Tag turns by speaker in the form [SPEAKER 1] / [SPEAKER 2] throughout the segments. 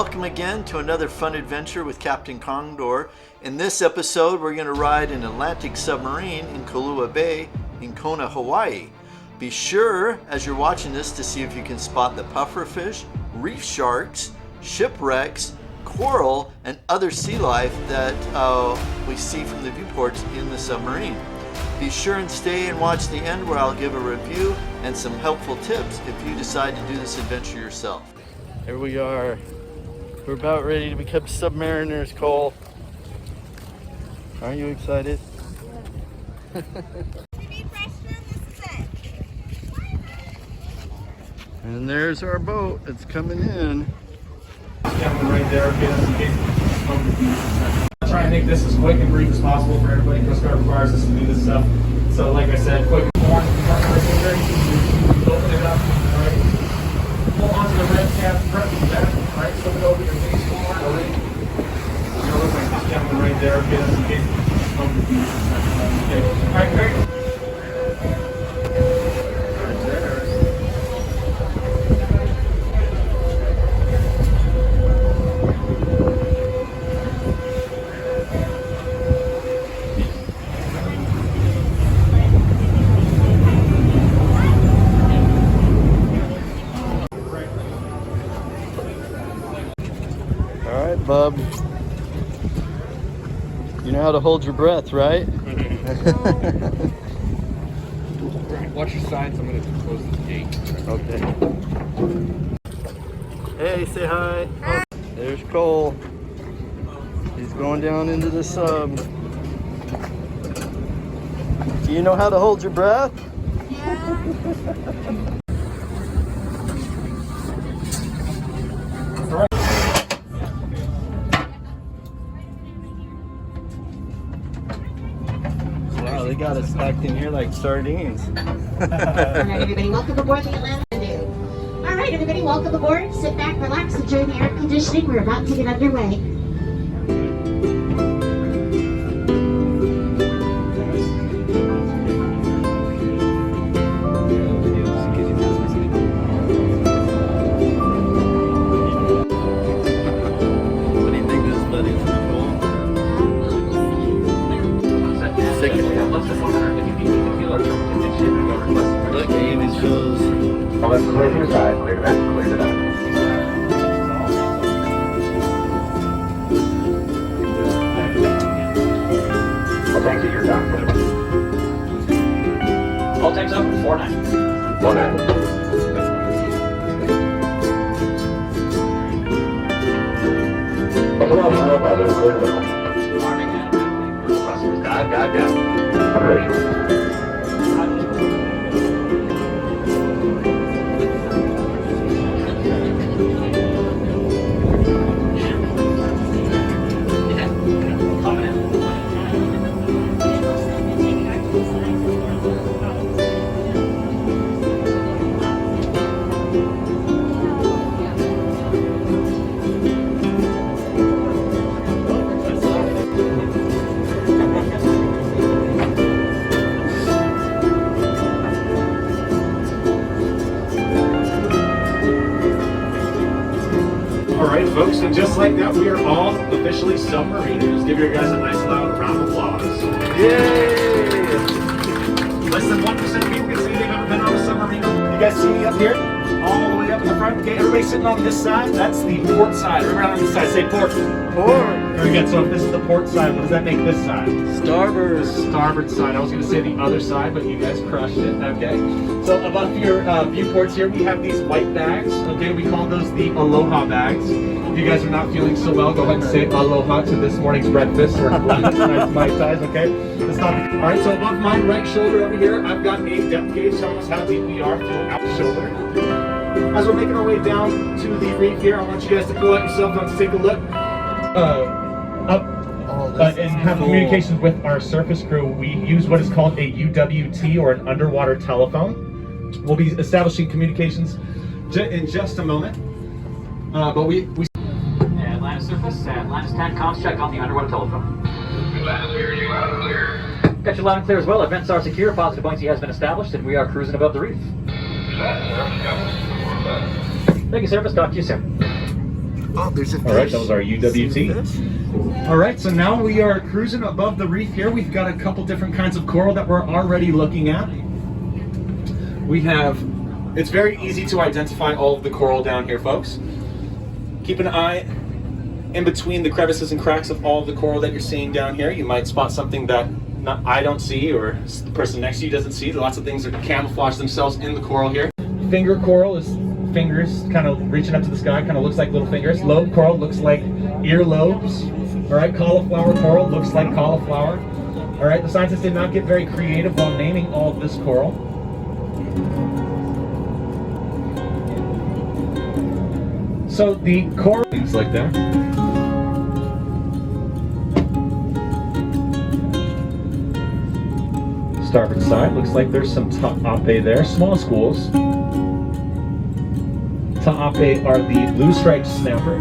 [SPEAKER 1] welcome again to another fun adventure with Captain Condor. In this episode, we're going to ride an Atlantic submarine in Kailua Bay in Kona, Hawaii. Be sure, as you're watching this, to see if you can spot the pufferfish, reef sharks, shipwrecks, coral, and other sea life that we see from the viewports in the submarine. Be sure and stay and watch the end where I'll give a review and some helpful tips if you decide to do this adventure yourself. Here we are. We're about ready to become submariners, Cole. Aren't you excited?
[SPEAKER 2] If you need restroom, this is it.
[SPEAKER 1] And there's our boat. It's coming in.
[SPEAKER 3] Right there, try and make this as quick and brief as possible for everybody. Coast Guard requires us to do this stuff. So, like I said, quick and warm. Open it up, right? Pull onto the red cap, front and back, right? Flip it over your face forward, already. You're gonna look like this gentleman right there. Okay, that's okay. Okay. All right, great.
[SPEAKER 1] Bub, you know how to hold your breath, right?
[SPEAKER 4] Watch your sides. I'm going to close this gate.
[SPEAKER 1] Okay. Hey, say hi. Oh, there's Cole. He's going down into the sub. Do you know how to hold your breath?
[SPEAKER 2] Yeah.
[SPEAKER 1] Wow, they got us stacked in here like sardines.
[SPEAKER 5] Alright, everybody, welcome aboard the Atlantis. Alright, everybody, welcome aboard. Sit back, relax, enjoy the air conditioning. We're about to get underway.
[SPEAKER 1] What do you think this buddy is cool? Look, he even shows.
[SPEAKER 6] Well, let's clear to your side, clear to that, clear to that. Well, thanks that you're done.
[SPEAKER 7] All tanks up, 4-9.
[SPEAKER 6] 4-9.
[SPEAKER 7] Got.
[SPEAKER 6] Operational.
[SPEAKER 3] Alright, folks, and just like that, we are all officially submariners. Give your guys a nice loud round of applause.
[SPEAKER 1] Yay!
[SPEAKER 3] Less than 1% of people can say they've ever been on a submarine. You guys see me up here? All the way up in the front. Okay, everybody sitting on this side. That's the port side. Everybody on this side, say port.
[SPEAKER 1] Port!
[SPEAKER 3] Very good. So if this is the port side, what does that make this side?
[SPEAKER 1] Starboard.
[SPEAKER 3] Starboard side. I was going to say the other side, but you guys crushed it. Okay. So above your viewports here, we have these white bags. Okay, we call those the aloha bags. If you guys are not feeling so well, go ahead and say aloha to this morning's breakfast or lunch. Nice Mai Tais, okay? That's not the... All right, so above my right shoulder over here, I've got a depth gauge telling us how deep we are throughout the shoulder. As we're making our way down to the reef here, I want you guys to pull out your cell phones, take a look up and have communications with our surface crew. We use what is called a UWT, or an underwater telephone. We'll be establishing communications in just a moment. But we
[SPEAKER 7] Atlantis surface, Atlantis TAC comms check on the underwater telephone.
[SPEAKER 6] Atlantis, we hear you loud and clear.
[SPEAKER 7] Got you loud and clear as well. Our vents are secure, positive buoyancy has been established, and we are cruising above the reef.
[SPEAKER 6] Atlantis,
[SPEAKER 7] Thank you, service. Talk to you soon.
[SPEAKER 1] Oh, there's a fish.
[SPEAKER 3] All right, that was our UWT.
[SPEAKER 1] Fish?
[SPEAKER 3] All right, so now we are cruising above the reef here. We've got a couple different kinds of coral that we're already looking at. We have, it's very easy to identify all of the coral down here, folks. Keep an eye in between the crevices and cracks of all of the coral that you're seeing down here. You might spot something that I don't see, or the person next to you doesn't see. Lots of things that camouflage themselves in the coral here. Finger coral is fingers kind of reaching up to the sky, kind of looks like little fingers. Lobe coral looks like earlobes. All right, cauliflower coral looks like cauliflower. All right, the scientists did not get very creative while naming all of this coral. So the coral, things like that. Starboard side, looks like there's some ta'ape there, small schools. Ta'ape are the blue-striped snapper.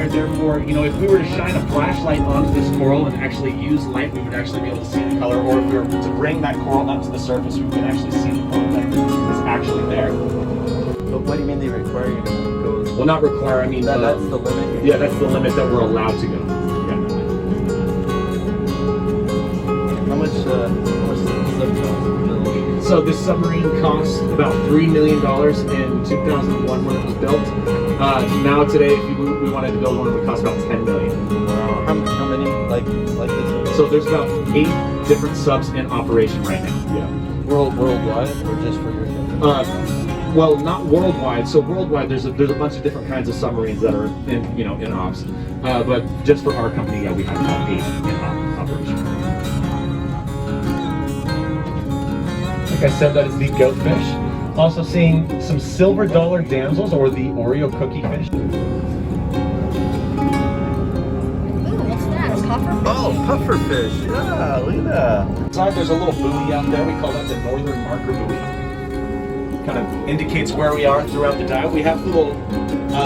[SPEAKER 3] Therefore, you know, if we were to shine a flashlight onto this coral and actually use light, we would actually be able to see the color. Or if we were to bring that coral up to the surface, we could actually see the color that is actually there.
[SPEAKER 1] But what do you mean they require you to go?
[SPEAKER 3] Well, not require, I mean...
[SPEAKER 1] That's the limit?
[SPEAKER 3] Yeah, that's the limit that we're allowed to go. Yeah.
[SPEAKER 1] How much does the sub cost?
[SPEAKER 3] So this submarine cost about $3 million in 2001 when it was built. Now today, if we wanted to build one, it would cost about $10 million.
[SPEAKER 1] Wow. How many like this?
[SPEAKER 3] So there's about 8 different subs in operation right now. Yeah.
[SPEAKER 1] Worldwide, or just for your country?
[SPEAKER 3] Well, not worldwide. So worldwide, there's a bunch of different kinds of submarines that are in ops. But just for our company, yeah, we have about 8 in operation. Like I said, that is the goatfish. Also seeing some silver dollar damsels, or the Oreo cookie fish.
[SPEAKER 2] Ooh, what's that? A pufferfish?
[SPEAKER 1] Oh, pufferfish. Yeah, look at that.
[SPEAKER 3] Inside, there's a little buoy out there. We call that the northern marker buoy. Kind of indicates where we are throughout the dive. We have little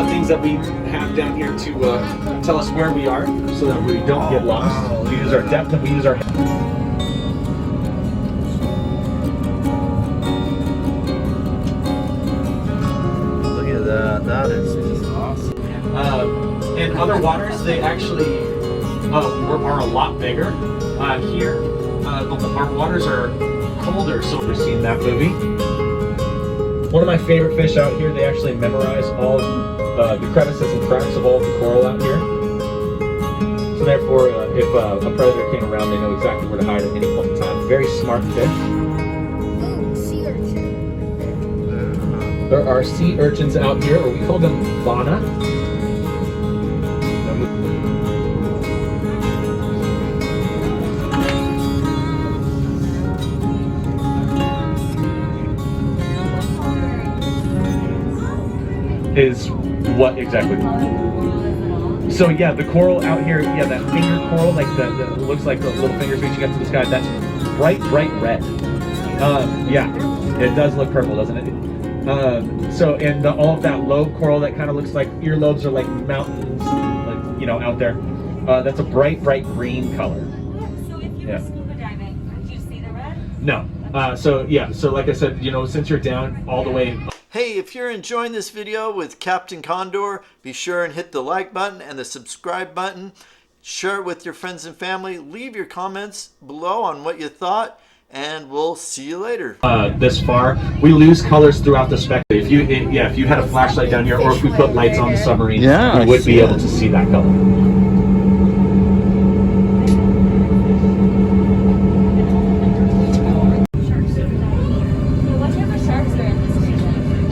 [SPEAKER 3] things that we have down here to tell us where we are, so that we don't get lost.
[SPEAKER 1] Wow.
[SPEAKER 3] We use our depth and we use our...
[SPEAKER 1] That is just awesome.
[SPEAKER 3] In other waters, they actually are a lot bigger. Here, our waters are colder, so we've seen that movie. One of my favorite fish out here, they actually memorize all the crevices and cracks of all the coral out here. So therefore, if a predator came around, they know exactly where to hide at any point in time. Very smart fish.
[SPEAKER 2] Ooh, sea urchin.
[SPEAKER 3] There are sea urchins out here, or we call them vana. Is what exactly? So yeah, the coral out here, yeah, that finger coral, like that looks like the little fingers reaching up to the sky. That's bright red. Yeah, it does look purple, doesn't it? So and all of that lobe coral that kind of looks like earlobes or like mountains, like out there. That's a bright green color.
[SPEAKER 8] So if you were scuba diving, would you see the red?
[SPEAKER 3] No. So yeah. So like I said, since you're down all the way.
[SPEAKER 1] Hey, if you're enjoying this video with Captain Condor, be sure and hit the like button and the subscribe button. Share it with your friends and family. Leave your comments below on what you thought, and we'll see you later.
[SPEAKER 3] This far, we lose colors throughout the spectrum. If you had a flashlight down here, or if we put lights on the submarine, we would be able to see that color.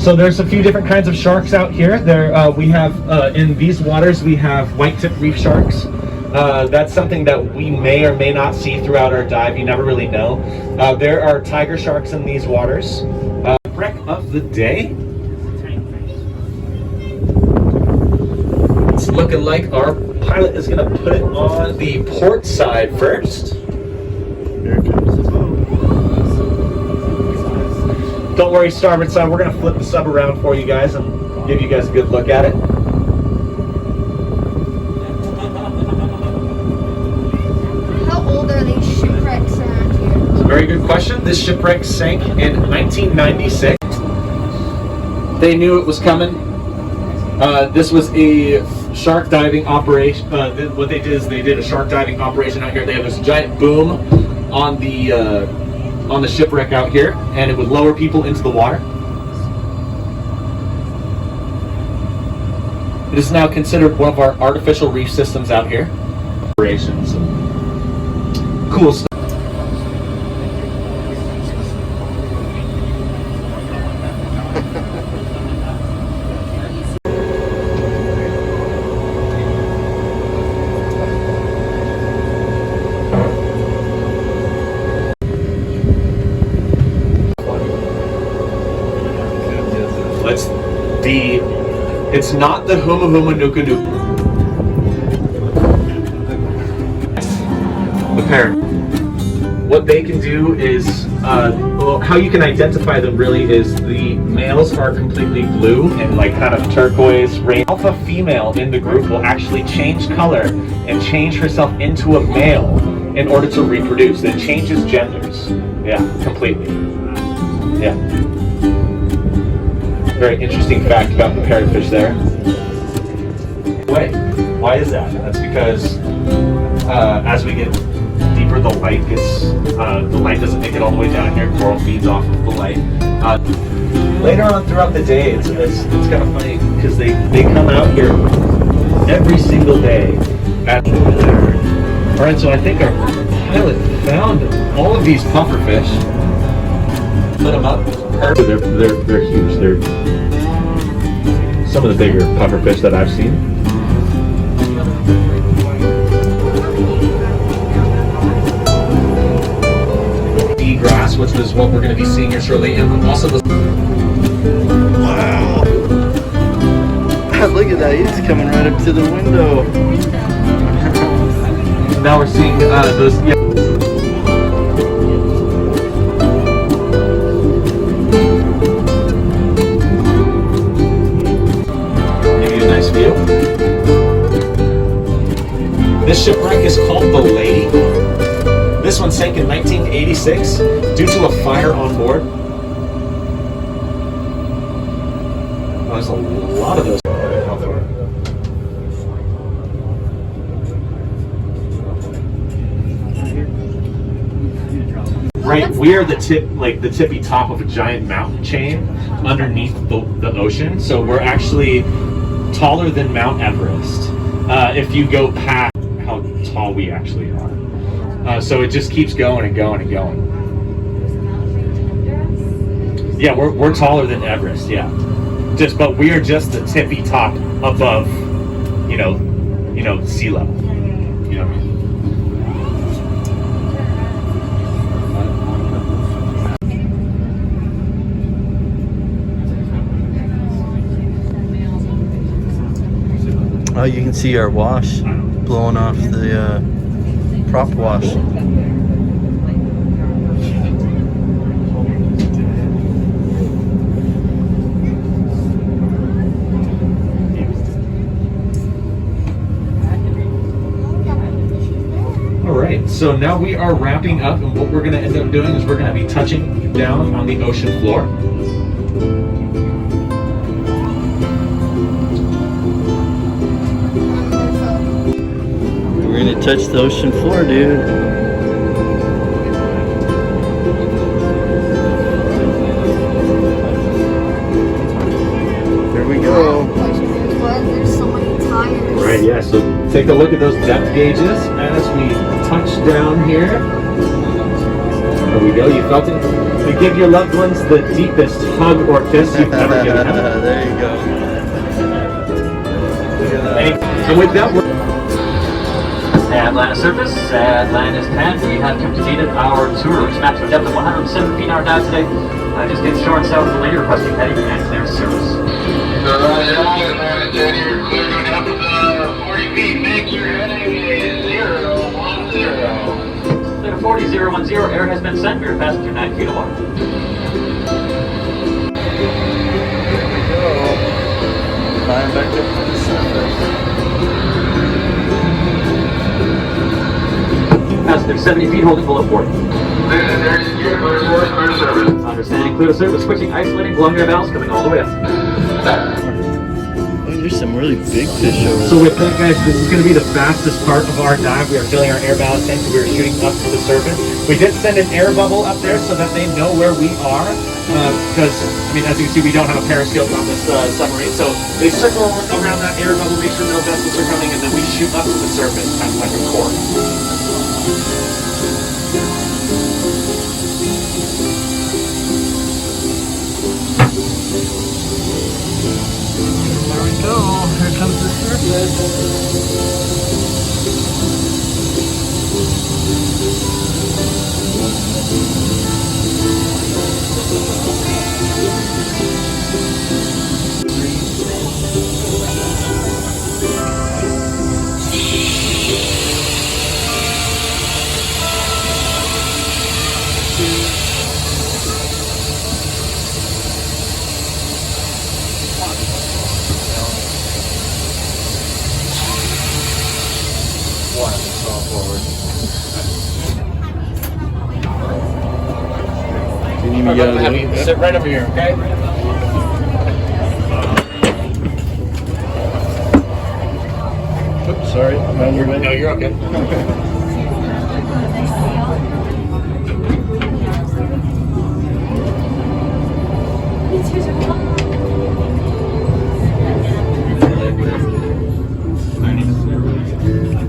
[SPEAKER 3] So there's a few different kinds of sharks out here. We have in these waters we have white-tipped reef sharks. That's something that we may or may not see throughout our dive. You never really know. There are tiger sharks in these waters. Wreck of the day. It's looking like our pilot is going to put it on the port side first.
[SPEAKER 1] Here comes the boat.
[SPEAKER 3] Don't worry, starboard side. We're going to flip the sub around for you guys and give you guys a good look at it. good question. This shipwreck sank in 1996. They knew it was coming. This was a shark diving operation. What they did is they did a shark diving operation out here. They have this giant boom on the shipwreck out here, and it would lower people into the water. It is now considered one of our artificial reef systems out here. Operations, cool stuff. It's not the Huma Huma Nuka Nuka. The parrot. What they can do is, well, how you can identify them really is the males are completely blue and like kind of turquoise. Alpha female in the group will actually change color and change herself into a male in order to reproduce. It changes genders. Yeah, completely. Yeah. Very interesting fact about the parrotfish there. Why is that? That's because as we get deeper, the light doesn't make it all the way down here. Coral feeds off of the light. Later on throughout the day, it's kind of funny because they come out here every single day. All right, so I think our pilot found all of these pufferfish. Put them up. They're huge. They're some of the bigger pufferfish that I've seen. Grass, which is what we're going to be seeing here shortly, and also the.
[SPEAKER 1] Wow! Look at that! He's coming right up to the window.
[SPEAKER 3] Now we're seeing those. Yeah. View. This shipwreck is called the Lady. This one sank in 1986 due to a fire on board. Oh, there's a lot of those. Right, we are the tippy top of a giant mountain chain underneath the ocean. So we're actually taller than Mount Everest if you go past how tall we actually are. So it just keeps going and going and going. Yeah, we're taller than Everest. Yeah, but we are just the tippy top above, sea level. You know.
[SPEAKER 1] Oh, you can see our wash blowing off the prop wash.
[SPEAKER 3] All right, so now we are wrapping up, and what we're going to end up doing is we're going to be touching down on the ocean floor.
[SPEAKER 1] We're gonna touch the ocean floor, dude. There we go.
[SPEAKER 2] There's so many tires.
[SPEAKER 3] Right, yeah, so take a look at those depth gauges as we touch down here. There we go, you felt it? You give your loved ones the deepest hug or kiss you've ever given them.
[SPEAKER 1] There you go.
[SPEAKER 3] And with that, we're
[SPEAKER 7] Atlantis surface, Atlantis 10, we have completed our tour, which maps a depth of 107 feet in our dive today. Just get short and south of the lady, requesting heading and clearance service.
[SPEAKER 6] Atlantis 10, you're clear to depth of 40 feet. Make your heading is 010.
[SPEAKER 7] Clear to 40-010, air has been sent. We are passing through 9 feet of water.
[SPEAKER 1] There we go. Climb back up to the surface.
[SPEAKER 7] Passing through 70 feet, holding below 40.
[SPEAKER 6] This is Air Secure, clear source, clear service.
[SPEAKER 7] Understanding, clear to service, switching, isolating, blowing your valves, coming all the way up.
[SPEAKER 1] Oh, there's some really big fish over
[SPEAKER 3] So
[SPEAKER 1] there.
[SPEAKER 3] with that, guys, this is going to be the fastest part of our dive. We are filling our air ballast tank, so we are shooting up to the surface. We did send an air bubble up there so that they know where we are, because, I mean, as you can see, we don't have a periscope on this submarine, so they circle around that air bubble, make sure no vessels are coming, and then we shoot up to the surface, kind of like a core.
[SPEAKER 1] There we go. Here comes the surface.
[SPEAKER 3] I'm going to have you sit right over here, okay?
[SPEAKER 1] Oops, sorry.
[SPEAKER 3] No, you're okay.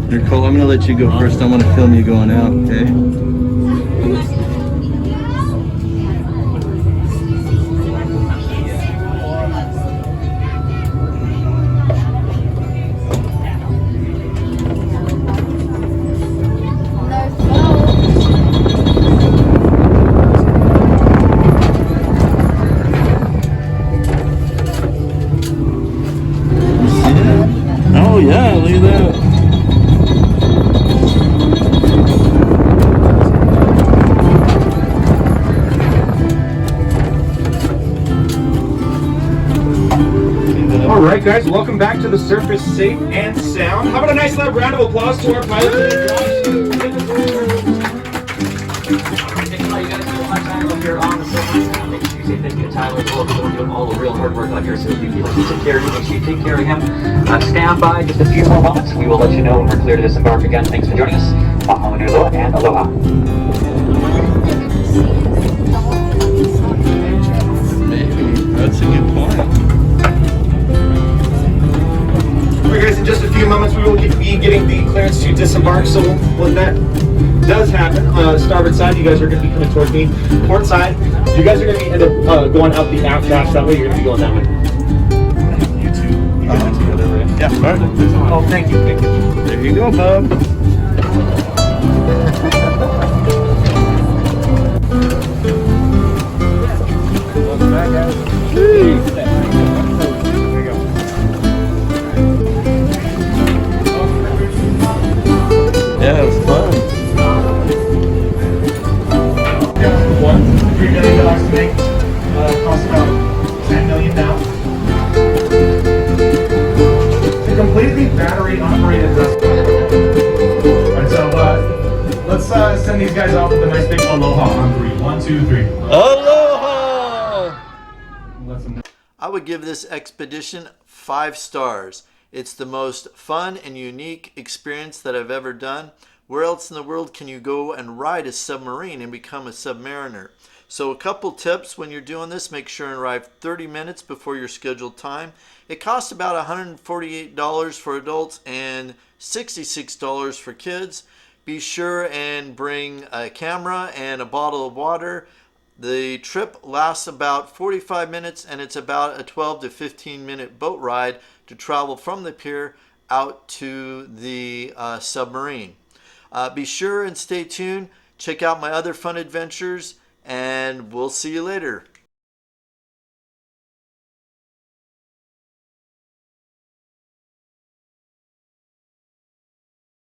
[SPEAKER 1] Nicole, I'm gonna let you go first. I want to film you going out, okay? Oh yeah, look at that.
[SPEAKER 3] Alright guys, welcome back to the surface safe and sound. How about a nice loud round of applause to our pilots and Josh?
[SPEAKER 7] You guys do a hard time up here on the submarine. Make sure you say thank you to Tyler as well for doing all the real hard work out here. So if you feel like you take care of you, make sure you take care of him. Stand by just a few more moments. We will let you know when we're clear to disembark again. Thanks for joining us. Mahalo nui loa and aloha.
[SPEAKER 1] Maybe. That's a good point.
[SPEAKER 3] Alright guys, in just a few moments we will be getting the clearance to disembark. So when that does happen, starboard side, you guys are going to be coming towards me. Port side, you guys are going to be going out the aft hatch. That way you're going to be going that way. You two, you guys are together, right?
[SPEAKER 1] Yeah, all right.
[SPEAKER 3] Oh, thank you, thank you.
[SPEAKER 1] There you go, bub.
[SPEAKER 3] Welcome back, guys.
[SPEAKER 1] Yeah, it was fun.
[SPEAKER 3] $3 million to make, costs about $10 million now. It's a completely battery operated vessel. Alright, so let's send these guys off with a nice big aloha on 3. 1, 2, 3.
[SPEAKER 1] Aloha!
[SPEAKER 3] Let them know.
[SPEAKER 1] I would give this expedition 5 stars. It's the most fun and unique experience that I've ever done. Where else in the world can you go and ride a submarine and become a submariner? So a couple tips when you're doing this: make sure and arrive 30 minutes before your scheduled time. It costs about $148 for adults and $66 for kids. Be sure and bring a camera and a bottle of water. The trip lasts about 45 minutes and it's about a 12 to 15 minute boat ride to travel from the pier out to the submarine. Be sure and stay tuned. Check out my other fun adventures and we'll see you later.